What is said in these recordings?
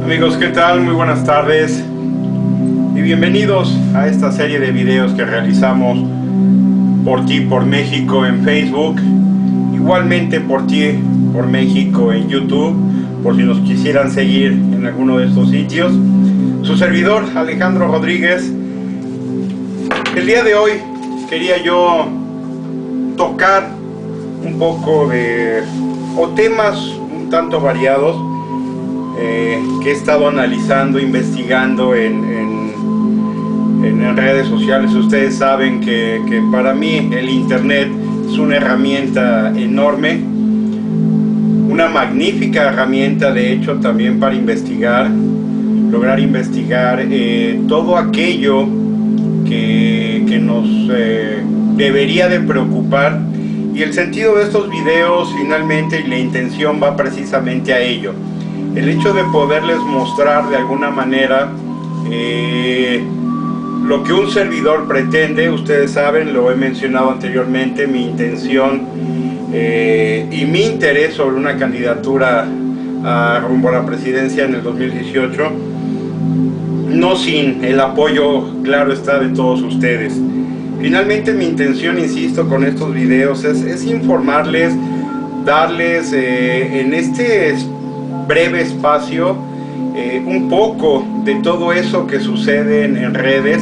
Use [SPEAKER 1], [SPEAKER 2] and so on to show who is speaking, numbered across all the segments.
[SPEAKER 1] Amigos, ¿qué tal? Muy buenas tardes y bienvenidos a esta serie de videos que realizamos por ti, por México en Facebook, igualmente por ti, por México en YouTube, por si nos quisieran seguir en alguno de estos sitios. Su servidor, Alejandro Rodríguez. El día de hoy quería yo tocar un poco de temas un tanto variados que he estado analizando, investigando en redes sociales. Ustedes saben que para mí el internet es una herramienta enorme, una magnífica herramienta de hecho también para investigar, lograr investigar todo aquello que nos debería de preocupar, y el sentido de estos videos finalmente y la intención va precisamente a ello. El hecho de poderles mostrar de alguna manera lo que un servidor pretende. Ustedes saben, lo he mencionado anteriormente, mi intención y mi interés sobre una candidatura rumbo a la presidencia en el 2018, no sin el apoyo, claro está, de todos ustedes. Finalmente mi intención, insisto, con estos videos es informarles, darles en este breve espacio un poco de todo eso que sucede en redes,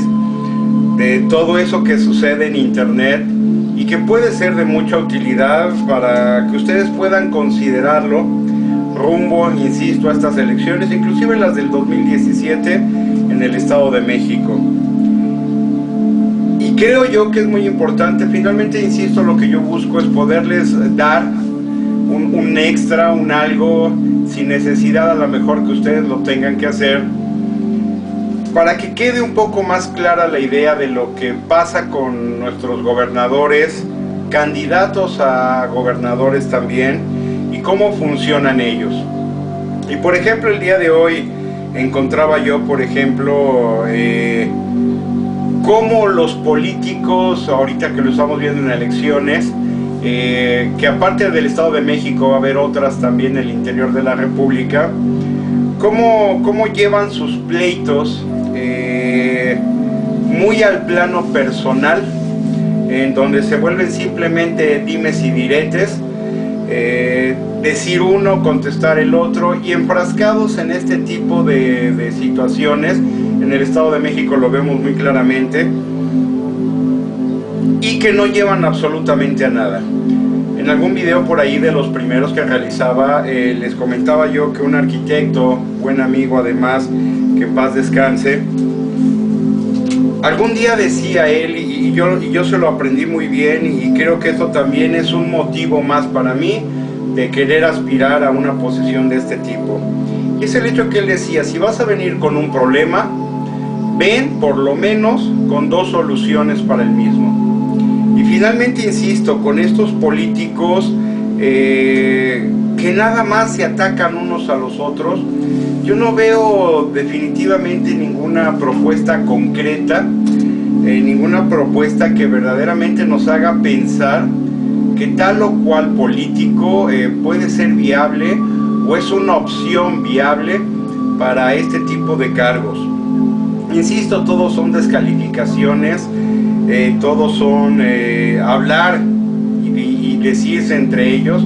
[SPEAKER 1] de todo eso que sucede en internet, y que puede ser de mucha utilidad para que ustedes puedan considerarlo rumbo, insisto, a estas elecciones, inclusive las del 2017 en el Estado de México. Y creo yo que es muy importante. Finalmente, insisto, lo que yo busco es poderles dar un extra, un algo, sin necesidad a lo mejor que ustedes lo tengan que hacer, para que quede un poco más clara la idea de lo que pasa con nuestros gobernadores, candidatos a gobernadores también, y cómo funcionan ellos. Y por ejemplo, el día de hoy encontraba yo, por ejemplo, cómo los políticos, ahorita que lo estamos viendo en elecciones, que aparte del Estado de México va a haber otras también en el interior de la República, cómo llevan sus pleitos muy al plano personal, en donde se vuelven simplemente dimes y diretes, decir uno, contestar el otro, y enfrascados en este tipo de situaciones. En el Estado de México lo vemos muy claramente, y que no llevan absolutamente a nada. En algún video por ahí de los primeros que realizaba, les comentaba yo que un arquitecto, buen amigo además, que en paz descanse, algún día decía él, y yo se lo aprendí muy bien, y creo que esto también es un motivo más para mí de querer aspirar a una posición de este tipo. Y es el hecho que él decía: si vas a venir con un problema, ven por lo menos con dos soluciones para el mismo. Y finalmente, insisto, con estos políticos que nada más se atacan unos a los otros, yo no veo definitivamente ninguna propuesta concreta, ninguna propuesta que verdaderamente nos haga pensar que tal o cual político puede ser viable o es una opción viable para este tipo de cargos. Insisto, todos son descalificaciones, todos son hablar y decirse entre ellos,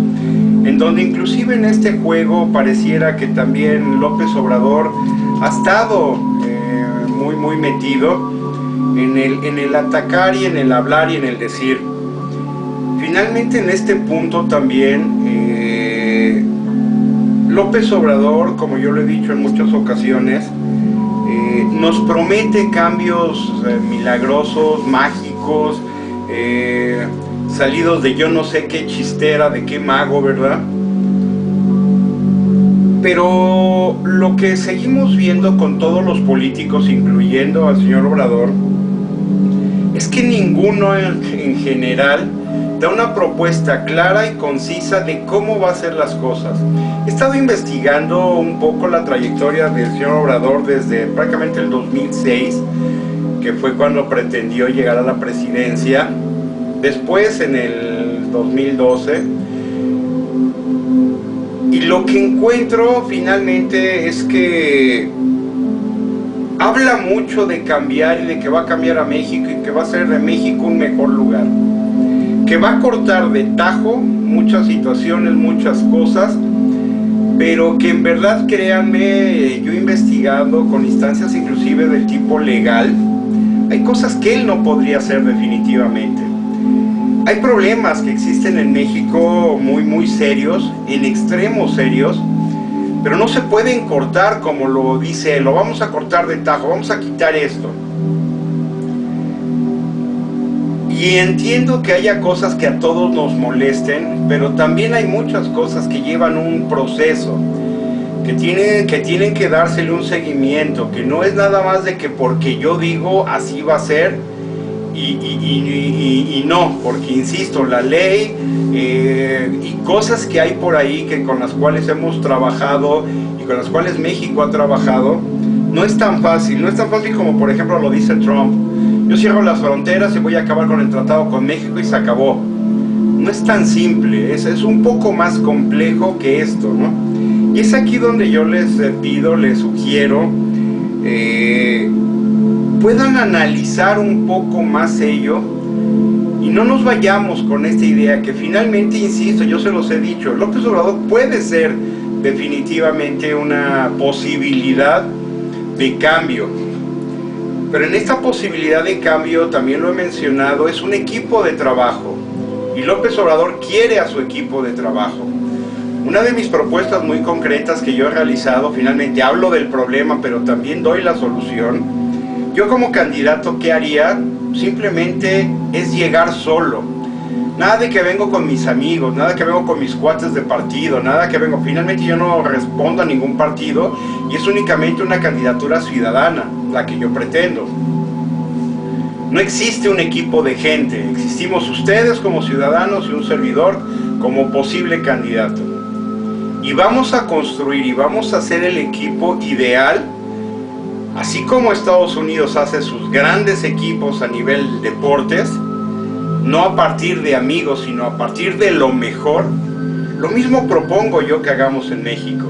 [SPEAKER 1] en donde inclusive en este juego pareciera que también López Obrador ha estado muy metido en el atacar y en el hablar y en el decir. Finalmente, en este punto también López Obrador, como yo lo he dicho en muchas ocasiones, nos promete cambios milagrosos, mágicos, salidos de yo no sé qué chistera, de qué mago, ¿verdad? Pero lo que seguimos viendo con todos los políticos, incluyendo al señor Obrador, es que ninguno en general da una propuesta clara y concisa de cómo va a hacer las cosas. He estado investigando un poco la trayectoria del señor Obrador desde prácticamente el 2006, que fue cuando pretendió llegar a la presidencia. Después, en el 2012, Y lo que encuentro finalmente es que habla mucho de cambiar y de que va a cambiar a México y que va a hacer de México un mejor lugar, que va a cortar de tajo muchas situaciones, muchas cosas, pero que en verdad, créanme, yo investigando con instancias inclusive del tipo legal, hay cosas que él no podría hacer definitivamente. Hay problemas que existen en México muy serios, en extremos serios, pero no se pueden cortar como lo dice él, lo vamos a cortar de tajo, vamos a quitar esto. Y entiendo que haya cosas que a todos nos molesten, pero también hay muchas cosas que llevan un proceso, que tienen que dársele un seguimiento, que no es nada más de que porque yo digo así va a ser, y no, porque insisto, la ley y cosas que hay por ahí que con las cuales hemos trabajado y con las cuales México ha trabajado, no es tan fácil, no es tan fácil como por ejemplo lo dice Trump. Yo cierro las fronteras y voy a acabar con el tratado con México y se acabó. No es tan simple, es un poco más complejo que esto, ¿no? Y es aquí donde yo les pido, les sugiero, puedan analizar un poco más ello y no nos vayamos con esta idea que finalmente, insisto, yo se los he dicho, López Obrador puede ser definitivamente una posibilidad de cambio, pero en esta posibilidad de cambio, también lo he mencionado, es un equipo de trabajo y López Obrador quiere a su equipo de trabajo. Una de mis propuestas muy concretas que yo he realizado, finalmente hablo del problema pero también doy la solución. Yo como candidato, ¿qué haría? Simplemente es llegar solo. Nada de que vengo con mis amigos, nada que vengo con mis cuates de partido, nada que vengo. Finalmente yo no respondo a ningún partido y es únicamente una candidatura ciudadana, la que yo pretendo. No existe un equipo de gente, existimos ustedes como ciudadanos y un servidor como posible candidato. Y vamos a construir y vamos a hacer el equipo ideal. Así como Estados Unidos hace sus grandes equipos a nivel deportes, no a partir de amigos, sino a partir de lo mejor, lo mismo propongo yo que hagamos en México.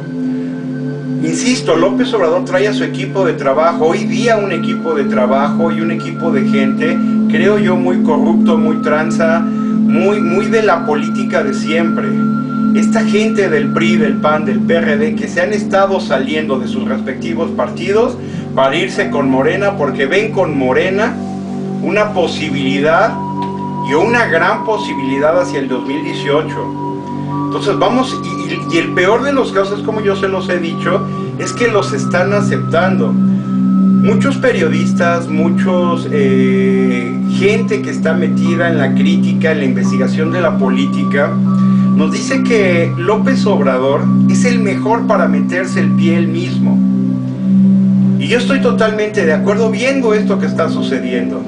[SPEAKER 1] Insisto, López Obrador trae a su equipo de trabajo, hoy día un equipo de trabajo y un equipo de gente, creo yo, muy corrupto, muy tranza, muy de la política de siempre. Esta gente del PRI, del PAN, del PRD, que se han estado saliendo de sus respectivos partidos para irse con Morena, porque ven con Morena una posibilidad y una gran posibilidad hacia el 2018. Entonces vamos, y el peor de los casos, como yo se los he dicho, es que los están aceptando. Muchos periodistas, gente que está metida en la crítica, en la investigación de la política, nos dice que López Obrador es el mejor para meterse el pie él mismo. Y yo estoy totalmente de acuerdo viendo esto que está sucediendo.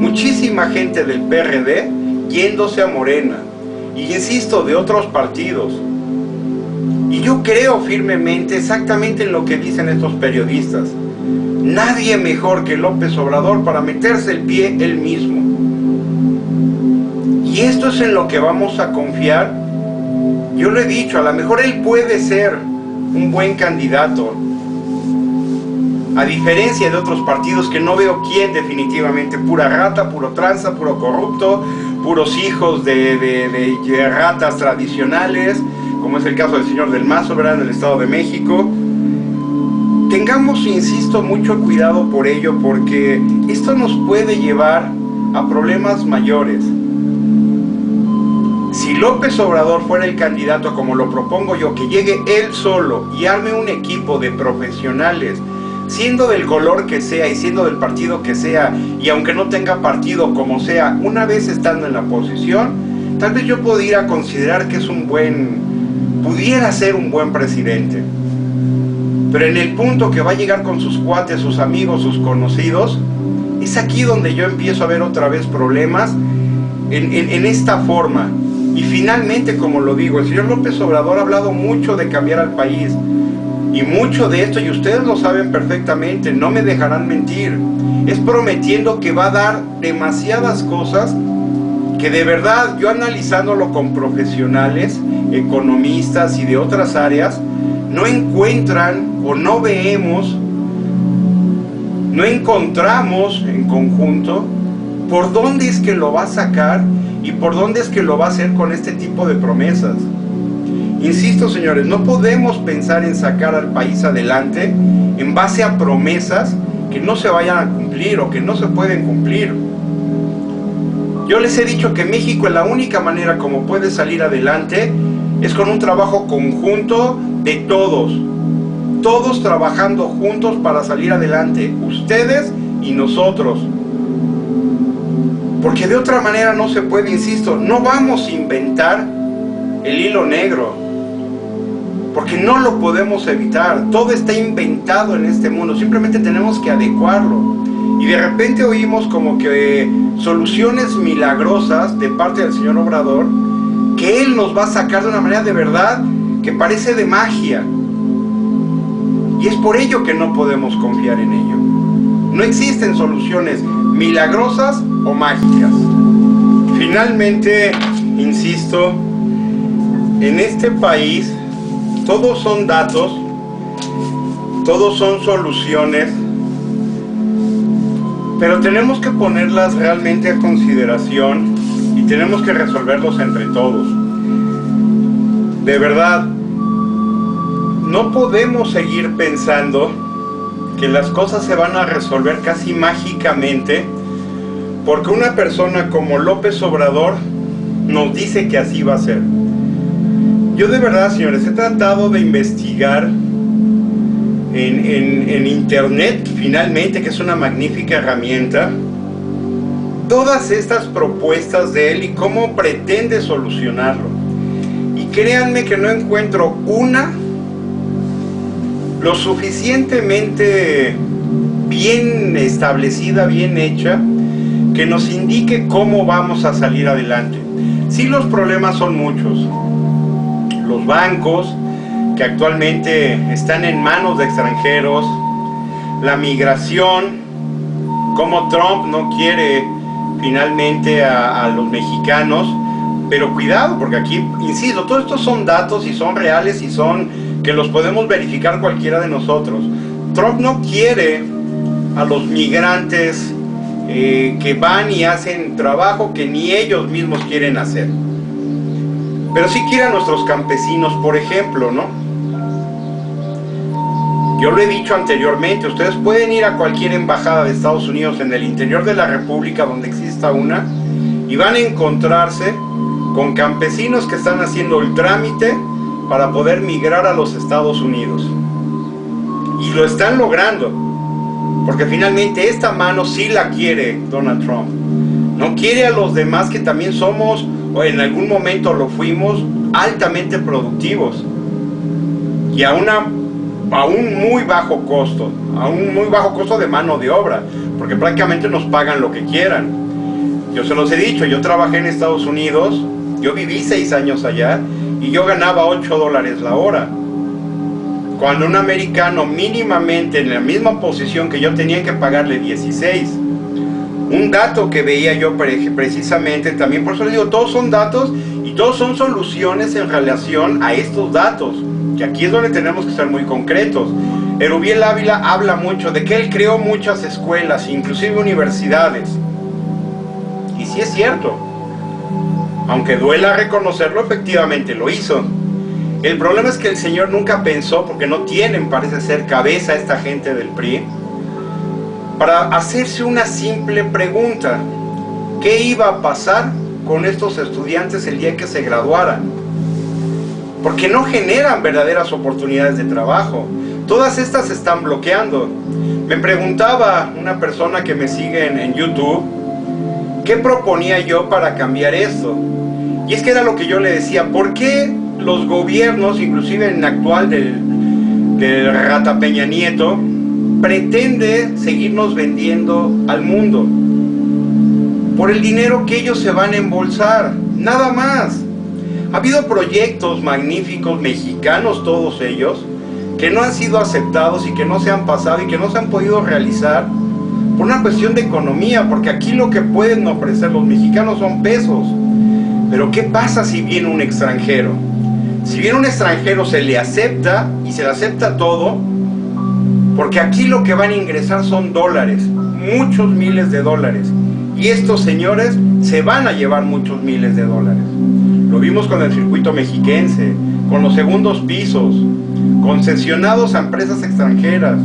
[SPEAKER 1] Muchísima gente del PRD yéndose a Morena. Y insisto, de otros partidos. Y yo creo firmemente exactamente en lo que dicen estos periodistas. Nadie mejor que López Obrador para meterse el pie él mismo. Y esto es en lo que vamos a confiar. Yo lo he dicho, a lo mejor él puede ser un buen candidato, a diferencia de otros partidos que no veo quién definitivamente, pura rata, puro tranza, puro corrupto, puros hijos de ratas tradicionales, como es el caso del señor Del Mazo, ¿verdad?, en el Estado de México. Tengamos, insisto, mucho cuidado por ello, porque esto nos puede llevar a problemas mayores. Si López Obrador fuera el candidato como lo propongo yo, que llegue él solo y arme un equipo de profesionales, siendo del color que sea y siendo del partido que sea, y aunque no tenga partido como sea, una vez estando en la posición, tal vez yo pudiera considerar que es pudiera ser un buen presidente. Pero en el punto que va a llegar con sus cuates, sus amigos, sus conocidos, es aquí donde yo empiezo a ver otra vez problemas en esta forma. Y finalmente, como lo digo, el señor López Obrador ha hablado mucho de cambiar al país. Y mucho de esto, y ustedes lo saben perfectamente, no me dejarán mentir, es prometiendo que va a dar demasiadas cosas que de verdad, yo analizándolo con profesionales, economistas y de otras áreas, no encuentran o no vemos, no encontramos en conjunto por dónde es que lo va a sacar y por dónde es que lo va a hacer con este tipo de promesas. Insisto, señores, no podemos pensar en sacar al país adelante en base a promesas que no se vayan a cumplir o que no se pueden cumplir. Yo les he dicho que México, la única manera como puede salir adelante es con un trabajo conjunto de todos trabajando juntos para salir adelante, ustedes y nosotros. Porque de otra manera no se puede, insisto, no vamos a inventar el hilo negro, porque no lo podemos evitar, todo está inventado en este mundo, simplemente tenemos que adecuarlo. Y de repente oímos como que soluciones milagrosas de parte del señor Obrador, que él nos va a sacar de una manera de verdad que parece de magia. Y es por ello que no podemos confiar en ello. No existen soluciones milagrosas o mágicas. Finalmente, insisto, en este país todos son datos, todos son soluciones, pero tenemos que ponerlas realmente a consideración y tenemos que resolverlos entre todos. De verdad, no podemos seguir pensando que las cosas se van a resolver casi mágicamente porque una persona como López Obrador nos dice que así va a ser. Yo de verdad, señores, he tratado de investigar en internet, finalmente, que es una magnífica herramienta, todas estas propuestas de él y cómo pretende solucionarlo. Y créanme que no encuentro una lo suficientemente bien establecida, bien hecha, que nos indique cómo vamos a salir adelante. Sí, los problemas son muchos. Los bancos, que actualmente están en manos de extranjeros, la migración, como Trump no quiere finalmente a los mexicanos, pero cuidado, porque aquí, insisto, todos estos son datos y son reales y son que los podemos verificar cualquiera de nosotros. Trump no quiere a los migrantes que van y hacen trabajo que ni ellos mismos quieren hacer, pero sí quiere a nuestros campesinos, por ejemplo, ¿no? Yo lo he dicho anteriormente, ustedes pueden ir a cualquier embajada de Estados Unidos en el interior de la República donde exista una y van a encontrarse con campesinos que están haciendo el trámite para poder migrar a los Estados Unidos. Y lo están logrando, porque finalmente esta mano sí la quiere Donald Trump. No quiere a los demás que también somos, o en algún momento lo fuimos, altamente productivos. Y a un muy bajo costo, de mano de obra, porque prácticamente nos pagan lo que quieran. Yo se los he dicho, yo trabajé en Estados Unidos, yo viví 6 años allá y yo ganaba $8 la hora. Cuando un americano mínimamente en la misma posición que yo tenía que pagarle 16. Un dato que veía yo precisamente también, por eso les digo, todos son datos y todos son soluciones en relación a estos datos, que aquí es donde tenemos que ser muy concretos. Erubiel Ávila habla mucho de que él creó muchas escuelas, inclusive universidades. Y sí es cierto, aunque duela reconocerlo, efectivamente lo hizo. El problema es que el señor nunca pensó, porque no tienen, parece ser, cabeza esta gente del PRI, para hacerse una simple pregunta: ¿qué iba a pasar con estos estudiantes el día que se graduaran? Porque no generan verdaderas oportunidades de trabajo. Todas estas se están bloqueando. Me preguntaba una persona que me sigue en YouTube, ¿qué proponía yo para cambiar esto? Y es que era lo que yo le decía: ¿por qué los gobiernos, inclusive en el actual del Rata Peña Nieto, pretende seguirnos vendiendo al mundo? Por el dinero que ellos se van a embolsar, nada más. Ha habido proyectos magníficos mexicanos, todos ellos, que no han sido aceptados y que no se han pasado y que no se han podido realizar por una cuestión de economía, porque aquí lo que pueden ofrecer los mexicanos son pesos. Pero ¿qué pasa si viene un extranjero? Si viene un extranjero se le acepta, y se le acepta todo, porque aquí lo que van a ingresar son dólares, muchos miles de dólares, y estos señores se van a llevar muchos miles de dólares. Lo vimos con el circuito mexiquense, con los segundos pisos, concesionados a empresas extranjeras.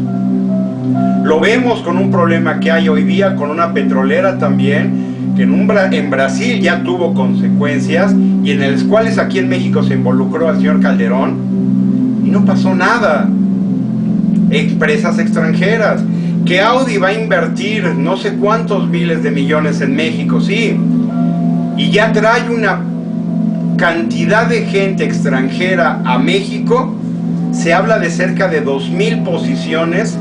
[SPEAKER 1] Lo vemos con un problema que hay hoy día con una petrolera también, que en Brasil ya tuvo consecuencias, y en las cuales aquí en México se involucró al señor Calderón, y no pasó nada. Empresas extranjeras, que Audi va a invertir no sé cuántos miles de millones en México, sí, y ya trae una cantidad de gente extranjera a México. Se habla de cerca de 2,000 posiciones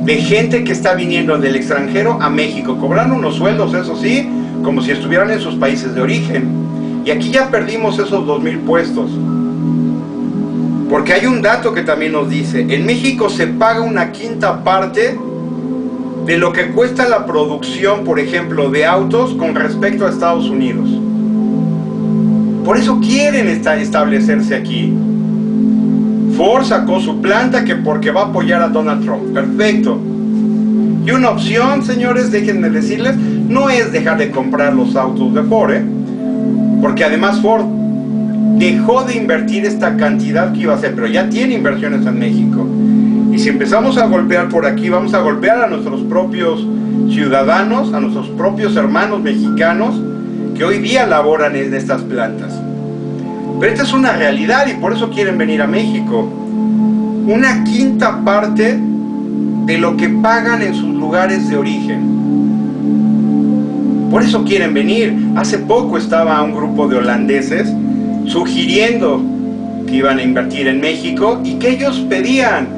[SPEAKER 1] de gente que está viniendo del extranjero a México, cobrando unos sueldos, eso sí, como si estuvieran en sus países de origen. Y aquí ya perdimos esos 2,000 puestos. Porque hay un dato que también nos dice, en México se paga una quinta parte de lo que cuesta la producción, por ejemplo, de autos con respecto a Estados Unidos. Por eso quieren establecerse aquí. Ford sacó su planta que porque va a apoyar a Donald Trump. Perfecto. Y una opción, señores, déjenme decirles, no es dejar de comprar los autos de Ford, porque además Ford dejó de invertir esta cantidad que iba a hacer, pero ya tiene inversiones en México. Y si empezamos a golpear por aquí, vamos a golpear a nuestros propios ciudadanos, a nuestros propios hermanos mexicanos que hoy día laboran en estas plantas. Pero esta es una realidad y por eso quieren venir a México. Una quinta parte de lo que pagan en sus lugares de origen. Por eso quieren venir. Hace poco estaba un grupo de holandeses sugiriendo que iban a invertir en México y que ellos pedían,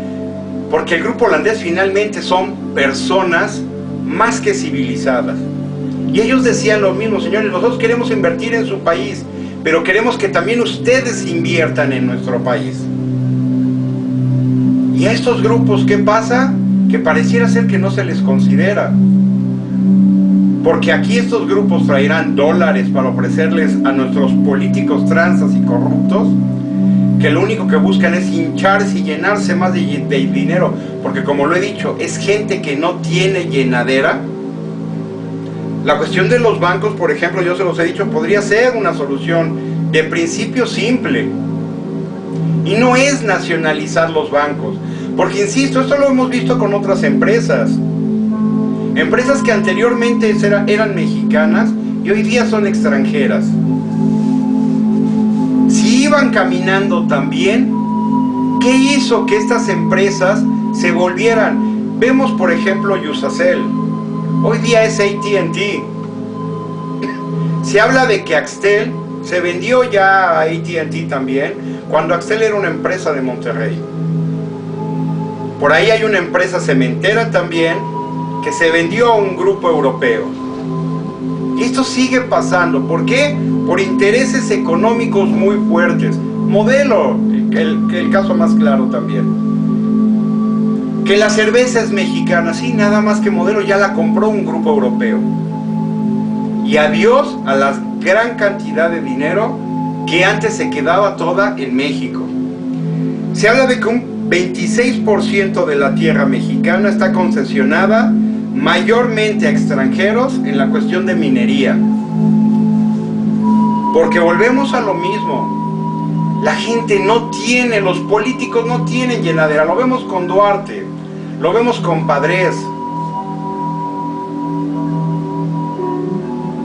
[SPEAKER 1] porque el grupo holandés finalmente son personas más que civilizadas. Y ellos decían lo mismo, señores, nosotros queremos invertir en su país, pero queremos que también ustedes inviertan en nuestro país. Y a estos grupos, ¿qué pasa? Que pareciera ser que no se les considera. Porque aquí estos grupos traerán dólares para ofrecerles a nuestros políticos tranzas y corruptos, que lo único que buscan es hincharse y llenarse más de dinero, porque como lo he dicho, es gente que no tiene llenadera. La cuestión de los bancos, por ejemplo, yo se los he dicho, podría ser una solución de principio simple. Y no es nacionalizar los bancos, porque insisto, esto lo hemos visto con otras empresas. Empresas que anteriormente eran mexicanas y hoy día son extranjeras. Si iban caminando tan bien, ¿qué hizo que estas empresas se volvieran? Vemos por ejemplo Usacell, hoy día es AT&T. Se habla de que Axtel se vendió ya a AT&T también, cuando Axtel era una empresa de Monterrey. Por ahí hay una empresa cementera también, que se vendió a un grupo europeo. Y esto sigue pasando. ¿Por qué? Por intereses económicos muy fuertes. Modelo, el caso más claro también. Que la cerveza es mexicana, sí, nada más que Modelo ya la compró un grupo europeo. Y adiós a la gran cantidad de dinero que antes se quedaba toda en México. Se habla de que un 26% de la tierra mexicana está concesionada mayormente a extranjeros en la cuestión de minería. Porque volvemos a lo mismo. La gente no tiene, los políticos no tienen llenadera. Lo vemos con Duarte, lo vemos con Padres.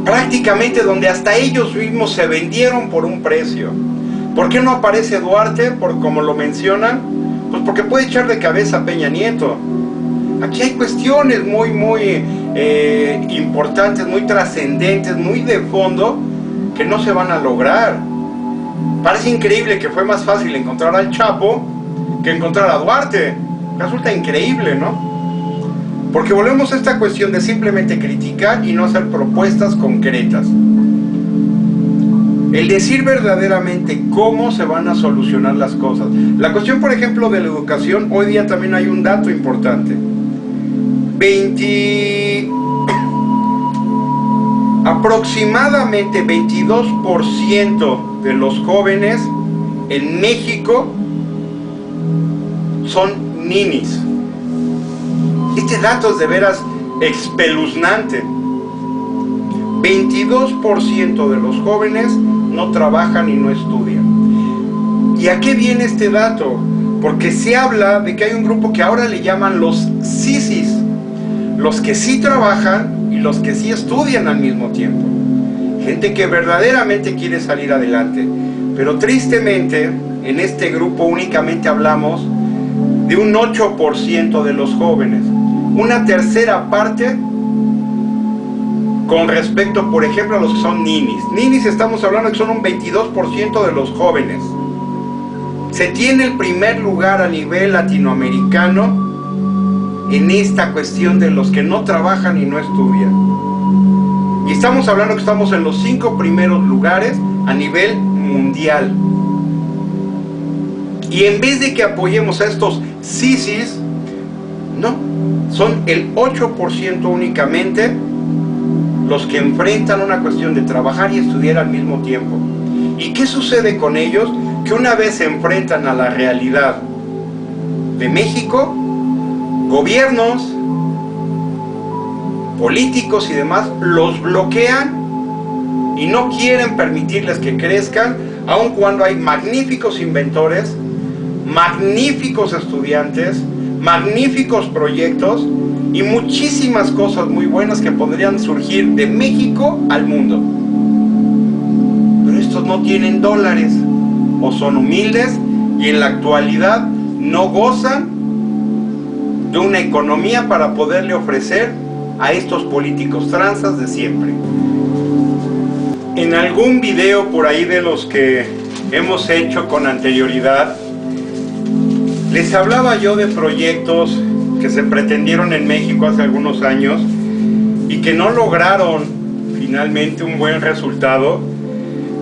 [SPEAKER 1] Prácticamente donde hasta ellos mismos se vendieron por un precio. ¿Por qué no aparece Duarte? Por como lo mencionan, pues porque puede echar de cabeza a Peña Nieto. Aquí hay cuestiones muy importantes, muy trascendentes, muy de fondo, que no se van a lograr. Parece increíble que fue más fácil encontrar al Chapo que encontrar a Duarte. Resulta increíble, ¿no? Porque volvemos a esta cuestión de simplemente criticar y no hacer propuestas concretas. El decir verdaderamente cómo se van a solucionar las cosas. La cuestión, por ejemplo, de la educación, hoy día también hay un dato importante. Aproximadamente 22% de los jóvenes en México son ninis. Este dato es de veras espeluznante. 22% de los jóvenes no trabajan y no estudian. ¿Y a qué viene este dato? Porque se habla de que hay un grupo que ahora le llaman los sisis, los que sí trabajan y los que sí estudian al mismo tiempo. Gente que verdaderamente quiere salir adelante. Pero tristemente, en este grupo únicamente hablamos de un 8% de los jóvenes. Una tercera parte con respecto, por ejemplo, a los que son ninis. Ninis estamos hablando que son un 22% de los jóvenes. Se tiene el primer lugar a nivel latinoamericano en esta cuestión de los que no trabajan y no estudian. Y estamos hablando que estamos en los 5 primeros lugares a nivel mundial. Y en vez de que apoyemos a estos sisis, no, son el 8% únicamente los que enfrentan una cuestión de trabajar y estudiar al mismo tiempo. ¿Y qué sucede con ellos? Que una vez se enfrentan a la realidad de México, gobiernos, políticos y demás los bloquean y no quieren permitirles que crezcan, aun cuando hay magníficos inventores, magníficos estudiantes, magníficos proyectos y muchísimas cosas muy buenas que podrían surgir de México al mundo. Pero estos no tienen dólares, o son humildes y en la actualidad no gozan de una economía para poderle ofrecer a estos políticos tranzas de siempre. En algún video por ahí de los que hemos hecho con anterioridad, les hablaba yo de proyectos que se pretendieron en México hace algunos años y que no lograron finalmente un buen resultado,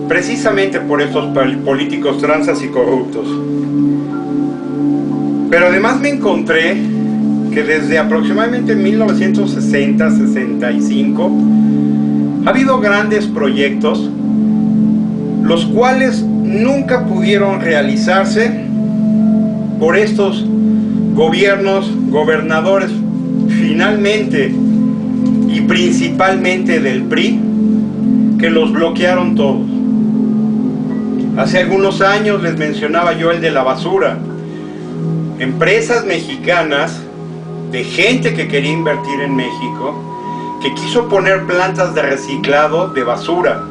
[SPEAKER 1] precisamente por estos políticos tranzas y corruptos. Pero además me encontré que desde aproximadamente 1960-65 ha habido grandes proyectos los cuales nunca pudieron realizarse por estos gobernadores finalmente y principalmente del PRI, que los bloquearon todos. Hace algunos años les mencionaba yo el de la basura. Empresas mexicanas de gente que quería invertir en México, que quiso poner plantas de reciclado de basura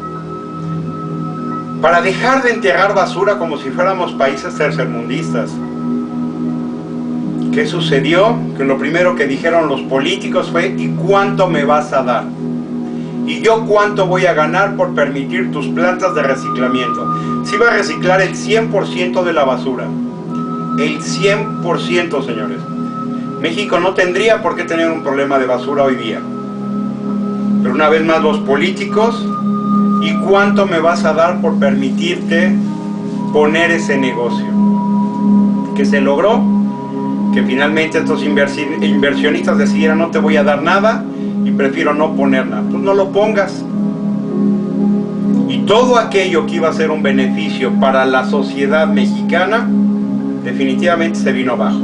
[SPEAKER 1] para dejar de enterrar basura como si fuéramos países tercermundistas. ¿Qué sucedió? Que lo primero que dijeron los políticos fue: ¿y cuánto me vas a dar? ¿Y yo cuánto voy a ganar por permitir tus plantas de reciclamiento? Se iba a reciclar el 100% de la basura. El 100%, señores. México no tendría por qué tener un problema de basura hoy día. Pero una vez más los políticos: ¿y cuánto me vas a dar por permitirte poner ese negocio? ¿Qué se logró? Que finalmente estos inversionistas decidieran: no te voy a dar nada y prefiero no poner nada. Pues no lo pongas. Y todo aquello que iba a ser un beneficio para la sociedad mexicana definitivamente se vino abajo.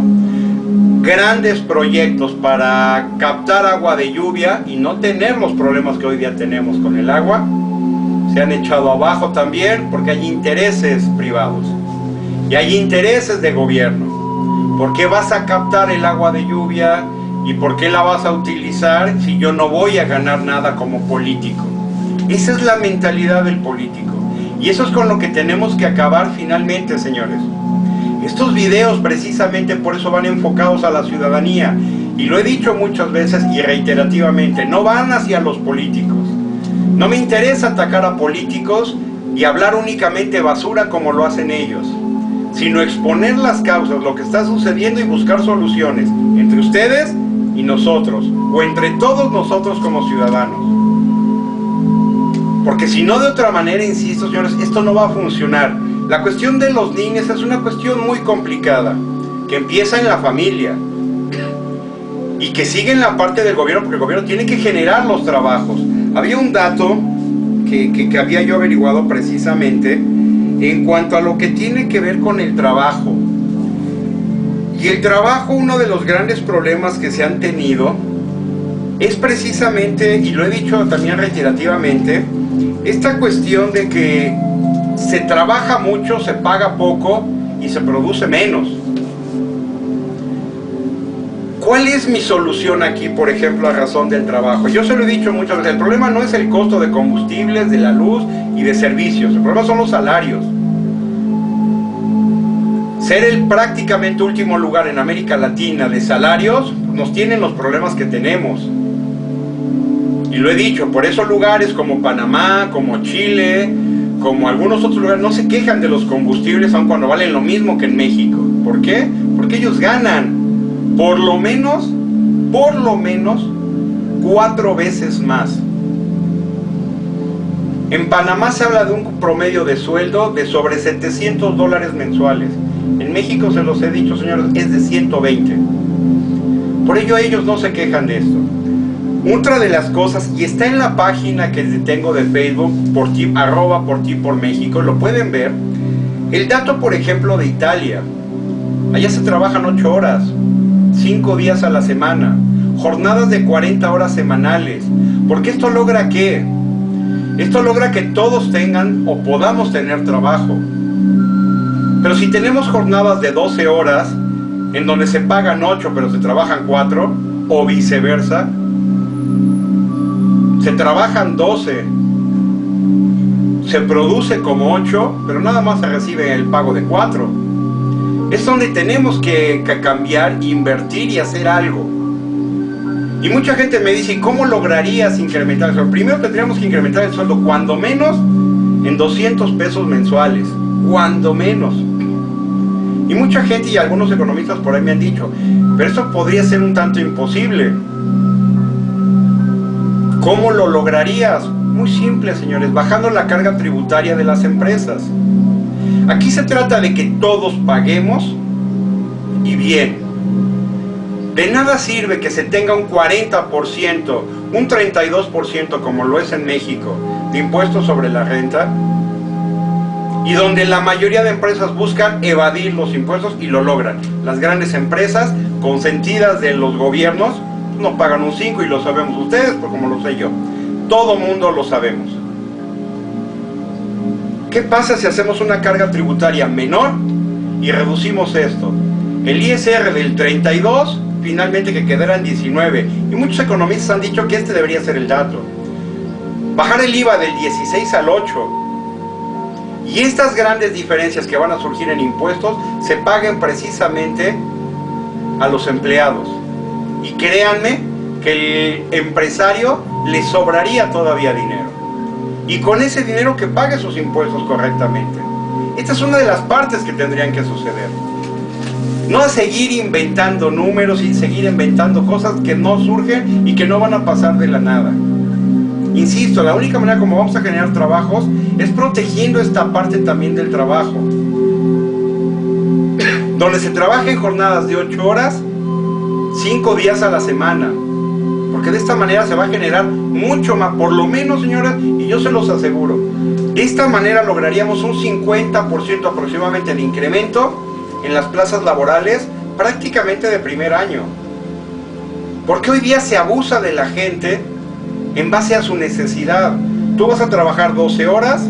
[SPEAKER 1] Grandes proyectos para captar agua de lluvia y no tener los problemas que hoy día tenemos con el agua se han echado abajo también, porque hay intereses privados y hay intereses de gobierno. ¿Por qué vas a captar el agua de lluvia y por qué la vas a utilizar si yo no voy a ganar nada como político? Esa es la mentalidad del político, y eso es con lo que tenemos que acabar finalmente, señores. Estos videos precisamente por eso van enfocados a la ciudadanía, y lo he dicho muchas veces y reiterativamente: no van hacia los políticos. No me interesa atacar a políticos y hablar únicamente basura como lo hacen ellos, sino exponer las causas, lo que está sucediendo, y buscar soluciones entre ustedes y nosotros, o entre todos nosotros como ciudadanos. Porque si no, de otra manera, insisto, señores, esto no va a funcionar. La cuestión de los niños es una cuestión muy complicada, que empieza en la familia. y que siguen la parte del gobierno, porque el gobierno tiene que generar los trabajos. Había un dato que había yo averiguado precisamente en cuanto a lo que tiene que ver con el trabajo. Y el trabajo, uno de los grandes problemas que se han tenido es precisamente, y lo he dicho también reiterativamente, esta cuestión de que se trabaja mucho, se paga poco y se produce menos. ¿Cuál es mi solución aquí, por ejemplo, a razón del trabajo? Yo se lo he dicho muchas veces, el problema no es el costo de combustibles, de la luz y de servicios, el problema son los salarios. Ser el prácticamente último lugar en América Latina de salarios nos tienen los problemas que tenemos. Y lo he dicho, por esos lugares como Panamá, como Chile, como algunos otros lugares, no se quejan de los combustibles aun cuando valen lo mismo que en México. ¿Por qué? Porque ellos ganan por lo menos 4 veces más. En Panamá se habla de un promedio de sueldo de sobre $700 mensuales. En México, se los he dicho, señores, es de 120. Por ello ellos no se quejan de esto. Otra de las cosas, y está en la página que tengo de Facebook, por ti por México, lo pueden ver, el dato, por ejemplo, de Italia. Allá se trabajan 8 horas, 5 días a la semana, jornadas de 40 horas semanales. Porque esto logra ¿qué? Esto logra que todos tengan o podamos tener trabajo. Pero si tenemos jornadas de 12 horas, en donde se pagan 8 pero se trabajan 4, o viceversa, se trabajan 12, se produce como 8, pero nada más se recibe el pago de 4. Es donde tenemos que cambiar, invertir y hacer algo. Y mucha gente me dice, ¿cómo lograrías incrementar el sueldo? Primero tendríamos que incrementar el sueldo cuando menos en 200 pesos mensuales, cuando menos. Y mucha gente y algunos economistas por ahí me han dicho, pero eso podría ser un tanto imposible. ¿Cómo lo lograrías? Muy simple, señores, bajando la carga tributaria de las empresas. Aquí se trata de que todos paguemos y bien. De nada sirve que se tenga un 40%, un 32% como lo es en México, de impuestos sobre la renta, y donde la mayoría de empresas buscan evadir los impuestos y lo logran. Las grandes empresas, consentidas de los gobiernos, no pagan un 5 y lo sabemos ustedes, pues como lo sé yo. Todo mundo lo sabemos. ¿Qué pasa si hacemos una carga tributaria menor y reducimos esto? El ISR del 32, finalmente que quedara en 19. Y muchos economistas han dicho que este debería ser el dato. Bajar el IVA del 16 al 8. Y estas grandes diferencias que van a surgir en impuestos se paguen precisamente a los empleados. Y créanme que el empresario le sobraría todavía dinero. Y con ese dinero que pague sus impuestos correctamente. Esta es una de las partes que tendrían que suceder. No a seguir inventando números y seguir inventando cosas que no surgen y que no van a pasar de la nada. Insisto, la única manera como vamos a generar trabajos es protegiendo esta parte también del trabajo. Donde se trabaja en jornadas de 8 horas, 5 días a la semana. Porque de esta manera se va a generar mucho más, por lo menos, señoras, y yo se los aseguro. De esta manera lograríamos un 50% aproximadamente de incremento en las plazas laborales prácticamente de primer año. Porque hoy día se abusa de la gente en base a su necesidad. Tú vas a trabajar 12 horas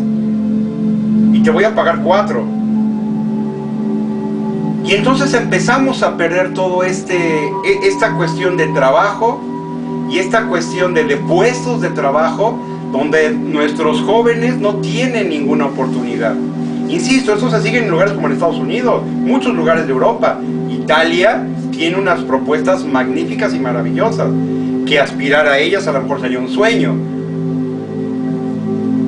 [SPEAKER 1] y te voy a pagar 4. Y entonces empezamos a perder todo esta cuestión de trabajo y esta cuestión de puestos de trabajo donde nuestros jóvenes no tienen ninguna oportunidad. Insisto, eso se sigue en lugares como en Estados Unidos, muchos lugares de Europa. Italia tiene unas propuestas magníficas y maravillosas, que aspirar a ellas a lo mejor sería un sueño.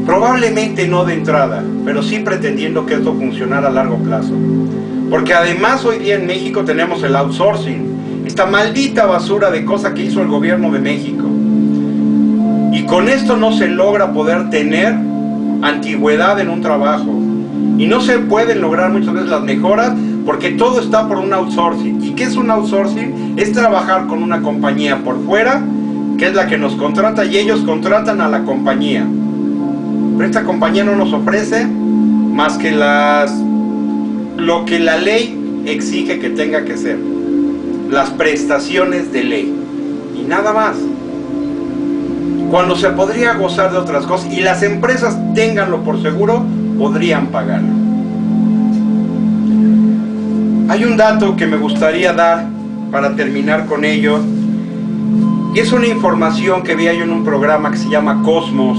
[SPEAKER 1] Probablemente no de entrada, pero sí pretendiendo que esto funcionara a largo plazo. Porque además hoy día en México tenemos el outsourcing, esta maldita basura de cosa que hizo el gobierno de México. Y con esto no se logra poder tener antigüedad en un trabajo. Y no se pueden lograr muchas veces las mejoras porque todo está por un outsourcing. ¿Y qué es un outsourcing? es trabajar con una compañía por fuera, que es la que nos contrata, y ellos contratan a la compañía. Pero esta compañía no nos ofrece más que lo que la ley exige que tenga que ser, las prestaciones de ley, y nada más. Cuando se podría gozar de otras cosas, y las empresas, ténganlo por seguro, podrían pagarlo. Hay un dato que me gustaría dar para terminar con ello, y es una información que vi yo en un programa que se llama Cosmos,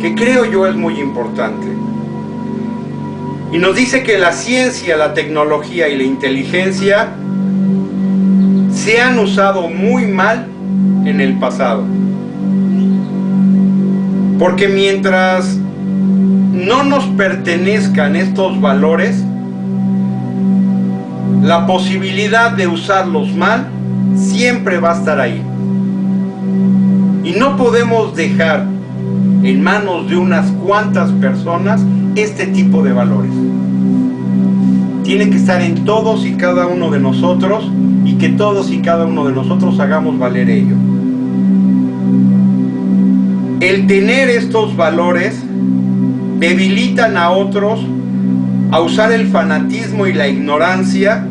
[SPEAKER 1] que creo yo es muy importante. Y nos dice que la ciencia, la tecnología y la inteligencia se han usado muy mal en el pasado. Porque mientras no nos pertenezcan estos valores, la posibilidad de usarlos mal siempre va a estar ahí. Y no podemos dejar en manos de unas cuantas personas este tipo de valores. Tiene que estar en todos y cada uno de nosotros, y que todos y cada uno de nosotros hagamos valer ello. El tener estos valores debilitan a otros a usar el fanatismo y la ignorancia,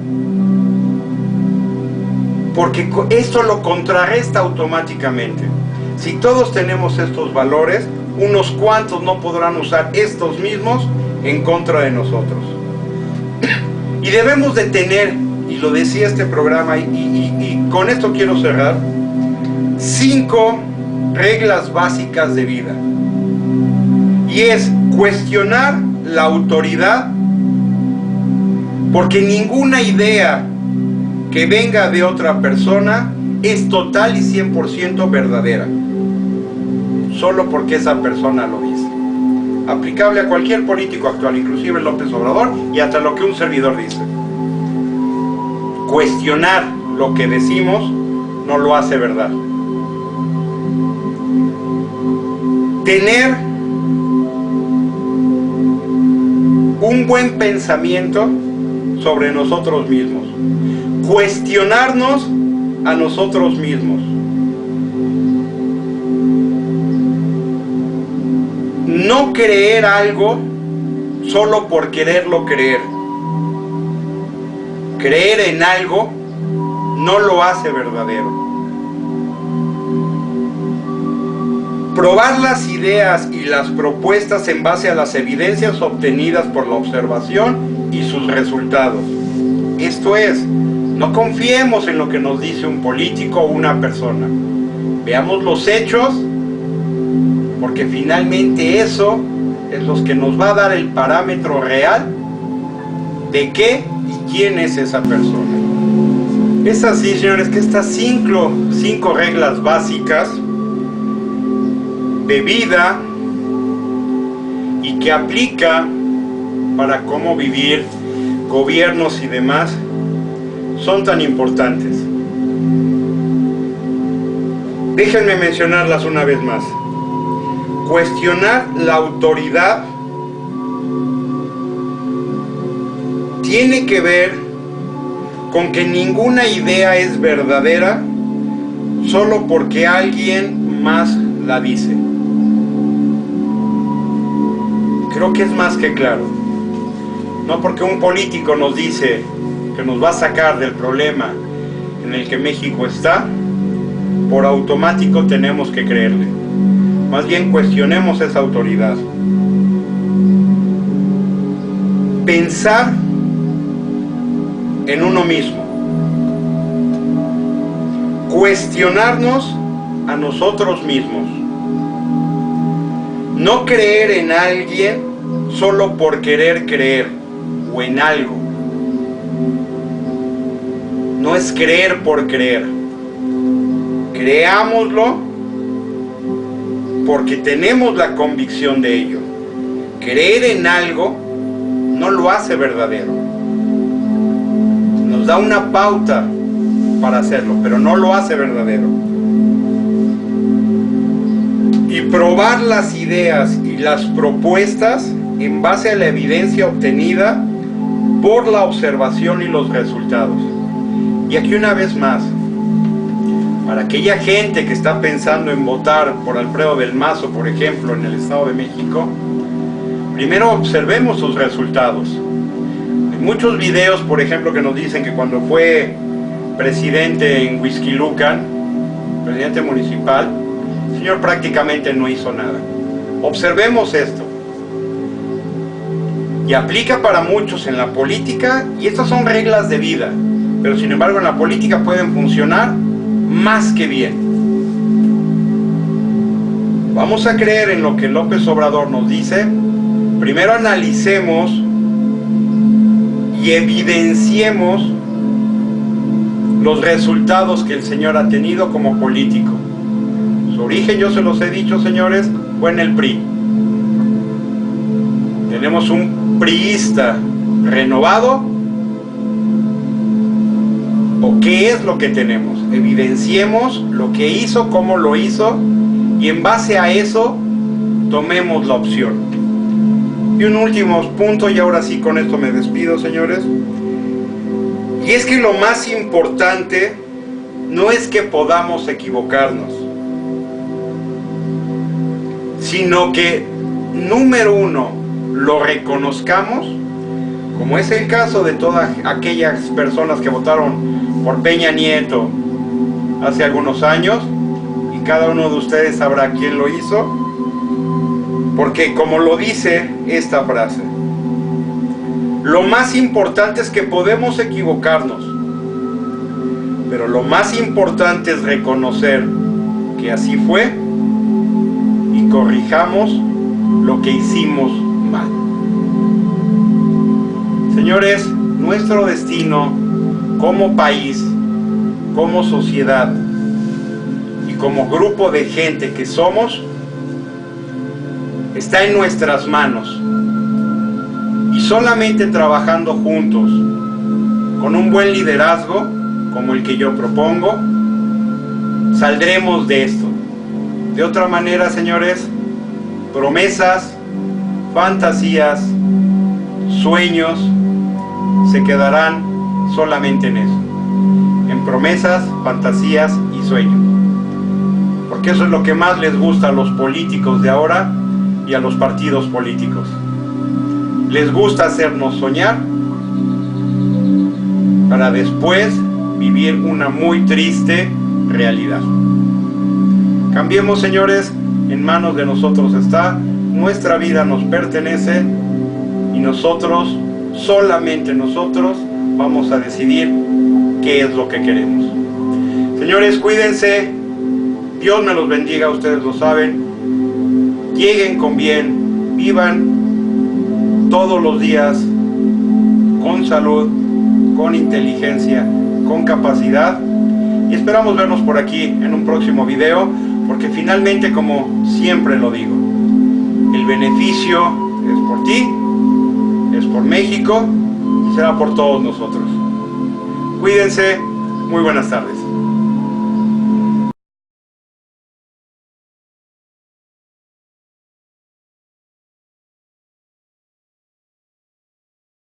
[SPEAKER 1] porque esto lo contrarresta automáticamente. Si todos tenemos estos valores, unos cuantos no podrán usar estos mismos en contra de nosotros. Y debemos de tener, y lo decía este programa, y con esto quiero cerrar, 5 reglas básicas de vida. Y es cuestionar la autoridad, porque ninguna idea que venga de otra persona es total y 100% verdadera, solo porque esa persona lo dice. Aplicable a cualquier político actual, inclusive López Obrador, y hasta lo que un servidor dice. Cuestionar lo que decimos no lo hace verdad. Tener un buen pensamiento sobre nosotros mismos. Cuestionarnos a nosotros mismos. No creer algo solo por quererlo creer. Creer en algo no lo hace verdadero. Probar las ideas y las propuestas en base a las evidencias obtenidas por la observación y sus resultados. Esto es, no confiemos en lo que nos dice un político o una persona. Veamos los hechos, porque finalmente eso es lo que nos va a dar el parámetro real de qué y quién es esa persona. Es así, señores, que estas 5 reglas básicas de vida y que aplica para cómo vivir, gobiernos y demás, son tan importantes. Déjenme mencionarlas una vez más. Cuestionar la autoridad tiene que ver con que ninguna idea es verdadera solo porque alguien más la dice. Creo que es más que claro. No porque un político nos dice que nos va a sacar del problema en el que México está, por automático tenemos que creerle. Más bien cuestionemos esa autoridad. Pensar en uno mismo. Cuestionarnos a nosotros mismos. No creer en alguien solo por querer creer, o en algo. No es creer por creer. Creámoslo porque tenemos la convicción de ello. Creer en algo no lo hace verdadero. Nos da una pauta para hacerlo, pero no lo hace verdadero. Y probar las ideas y las propuestas en base a la evidencia obtenida por la observación y los resultados. Y aquí una vez más, para aquella gente que está pensando en votar por Alfredo del Mazo, por ejemplo, en el Estado de México, primero observemos sus resultados. Hay muchos videos, por ejemplo, que nos dicen que cuando fue presidente en Huixquilucan, presidente municipal, el señor prácticamente no hizo nada. Observemos esto. Y aplica para muchos en la política, y estas son reglas de vida, pero sin embargo en la política pueden funcionar más que bien. Vamos a creer en lo que López Obrador nos dice. Primero analicemos y evidenciemos los resultados que el señor ha tenido como político. Su origen, yo se los he dicho, señores, fue en el PRI. Tenemos un priista renovado. ¿O qué es lo que tenemos? Evidenciemos lo que hizo, cómo lo hizo, y en base a eso tomemos la opción. Y un último punto, y ahora sí con esto me despido, señores. Y es que lo más importante no es que podamos equivocarnos, sino que, número uno, lo reconozcamos, como es el caso de todas aquellas personas que votaron por Peña Nieto hace algunos años, y cada uno de ustedes sabrá quién lo hizo, porque como lo dice esta frase, lo más importante es que podemos equivocarnos, pero lo más importante es reconocer que así fue y corrijamos lo que hicimos mal. Señores, nuestro destino como país, como sociedad y como grupo de gente que somos, está en nuestras manos. Y solamente trabajando juntos, con un buen liderazgo, como el que yo propongo, saldremos de esto. De otra manera, señores, promesas, fantasías, sueños, se quedarán solamente en eso. En promesas, fantasías y sueños. Porque eso es lo que más les gusta a los políticos de ahora y a los partidos políticos. Les gusta hacernos soñar para después vivir una muy triste realidad. Cambiemos, señores, en manos de nosotros está. Nuestra vida nos pertenece y nosotros, solamente nosotros, vamos a decidir qué es lo que queremos. Señores, cuídense. Dios me los bendiga, ustedes lo saben. Lleguen con bien, vivan todos los días con salud, con inteligencia, con capacidad, y esperamos vernos por aquí en un próximo video, porque finalmente, como siempre lo digo, el beneficio es por ti, es por México y será por todos nosotros. Cuídense, muy buenas tardes.